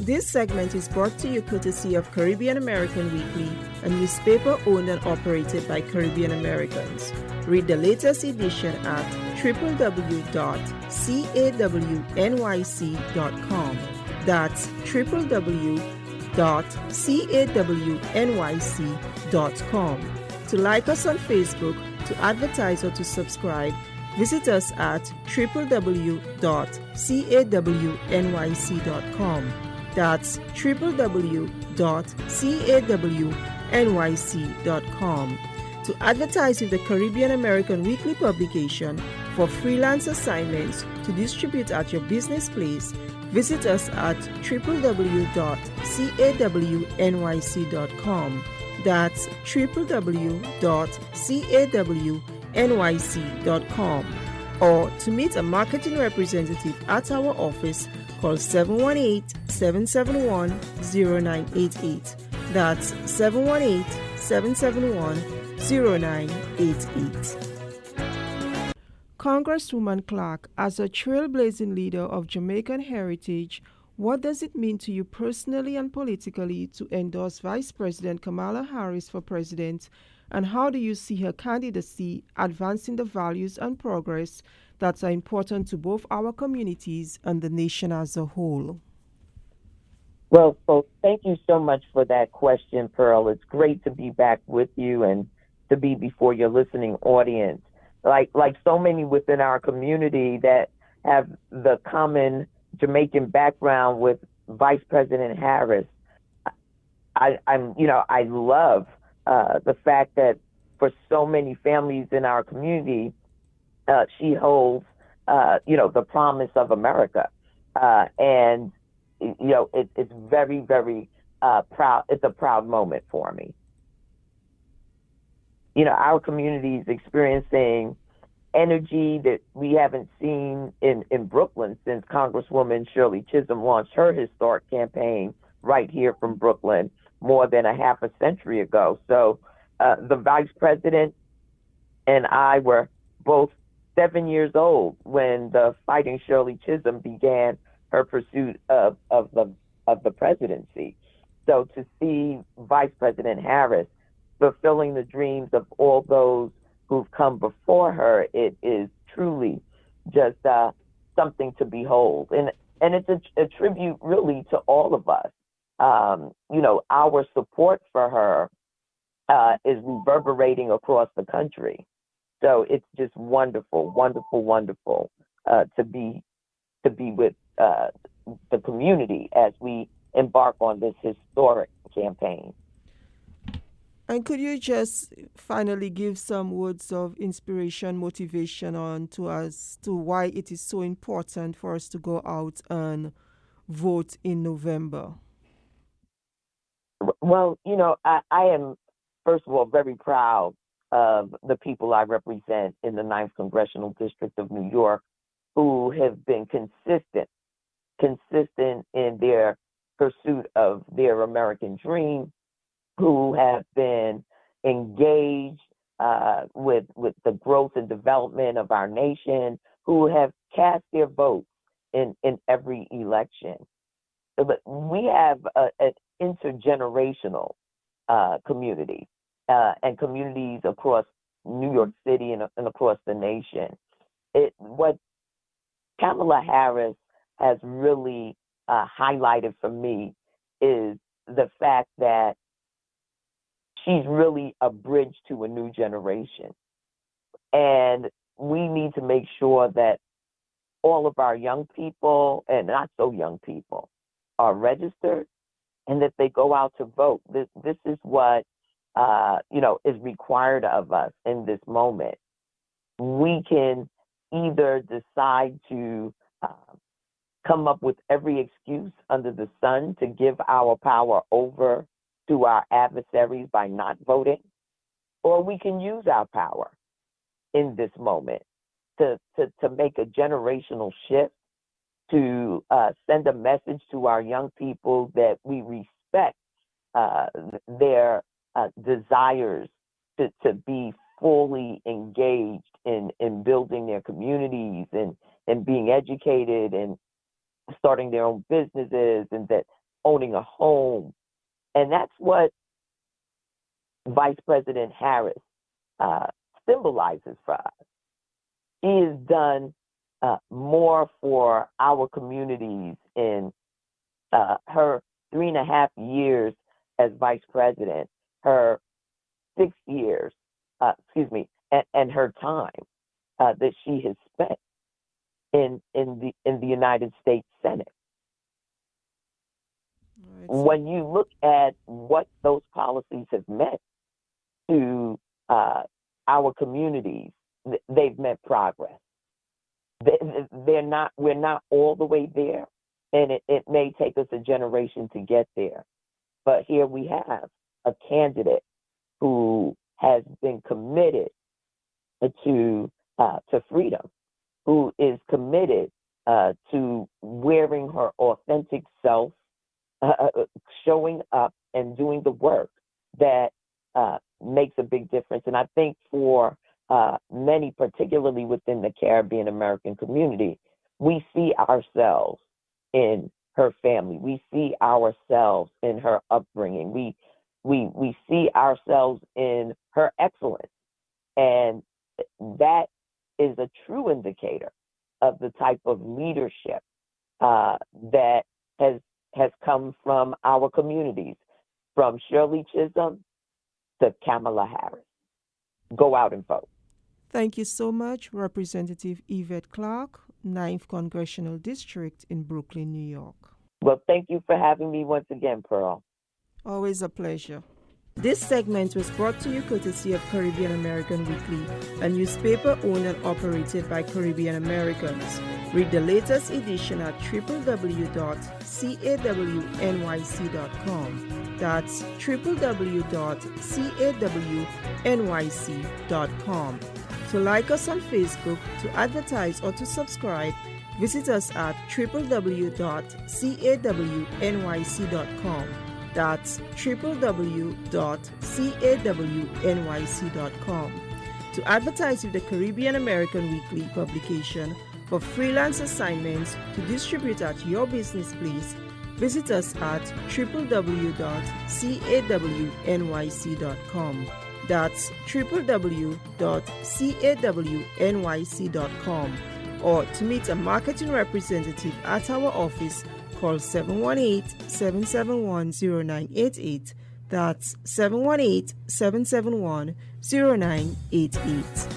This segment is brought to you courtesy of Caribbean American Weekly, a newspaper owned and operated by Caribbean Americans. Read the latest edition at www.cawnyc.com. That's www.cawnyc.com. To like us on Facebook, to advertise or to subscribe, visit us at www.cawnyc.com. That's www.cawnyc.com. To advertise with the Caribbean American Weekly publication for freelance assignments to distribute at your business place, visit us at www.cawnyc.com. That's www.cawnyc.com. Or to meet a marketing representative at our office, call 718-771-0988. That's 718-771-0988. Congresswoman Clarke, as a trailblazing leader of Jamaican heritage, what does it mean to you personally and politically to endorse Vice President Kamala Harris for president, and how do you see her candidacy advancing the values and progress that are important to both our communities and the nation as a whole? Well, so thank you so much for that question, Pearl. It's great to be back with you and to be before your listening audience. Like so many within our community that have the common Jamaican background with Vice President Harris, I love the fact that for so many families in our community, she holds, the promise of America, and it's very, very proud. It's a proud moment for me. Our community is experiencing energy that we haven't seen in Brooklyn since Congresswoman Shirley Chisholm launched her historic campaign right here from Brooklyn more than a half a century ago. So the vice president and I were both 7 years old when the Fighting Shirley Chisholm began her pursuit of the presidency. So to see Vice President Harris fulfilling the dreams of all those who've come before her, it is truly just something to behold. And it's a tribute really to all of us. Our support for her is reverberating across the country. So it's just wonderful, wonderful, wonderful to be with the community as we embark on this historic campaign. And could you just finally give some words of inspiration, motivation on to us to why it is so important for us to go out and vote in November? Well, I am, first of all, very proud of the people I represent in the 9th Congressional District of New York who have been consistent in their pursuit of their American dream, who have been engaged with the growth and development of our nation, who have cast their votes in every election. But we have an intergenerational community and communities across New York City and across the nation. What Kamala Harris has really highlighted for me is the fact that she's really a bridge to a new generation. And we need to make sure that all of our young people and not so young people are registered and that they go out to vote. This is what, is required of us in this moment. We can either decide to come up with every excuse under the sun to give our power over to our adversaries by not voting, or we can use our power in this moment to make a generational shift, to send a message to our young people that we respect their desires to be fully engaged in building their communities and being educated and starting their own businesses, and that owning a home. And that's what Vice President Harris symbolizes for us. She has done more for our communities in her 3.5 years as vice president, her 6 years, and her time that she has spent in the United States Senate. Right. When you look at what those policies have meant to our communities, they've meant progress. We're not all the way there, and it may take us a generation to get there. But here we have a candidate who has been committed to freedom, who is committed to wearing her authentic self, showing up and doing the work that makes a big difference. And I think for many, particularly within the Caribbean American community, we see ourselves in her family. We see ourselves in her upbringing. We see ourselves in her excellence. And that is a true indicator of the type of leadership that has come from our communities, from Shirley Chisholm to Kamala Harris. Go out and vote. Thank you so much, Representative Yvette Clarke, 9th Congressional District in Brooklyn, New York. Well, thank you for having me once again, Pearl. Always a pleasure. This segment was brought to you courtesy of Caribbean American Weekly, a newspaper owned and operated by Caribbean Americans. Read the latest edition at www.cawnyc.com. That's www.cawnyc.com. To like us on Facebook, to advertise, or to subscribe, visit us at www.cawnyc.com. That's www.cawnyc.com. To advertise with the Caribbean American Weekly publication for freelance assignments to distribute at your business place, visit us at www.cawnyc.com. That's www.cawnyc.com. Or to meet a marketing representative at our office, call 718-771-0988. That's 718-771-0988.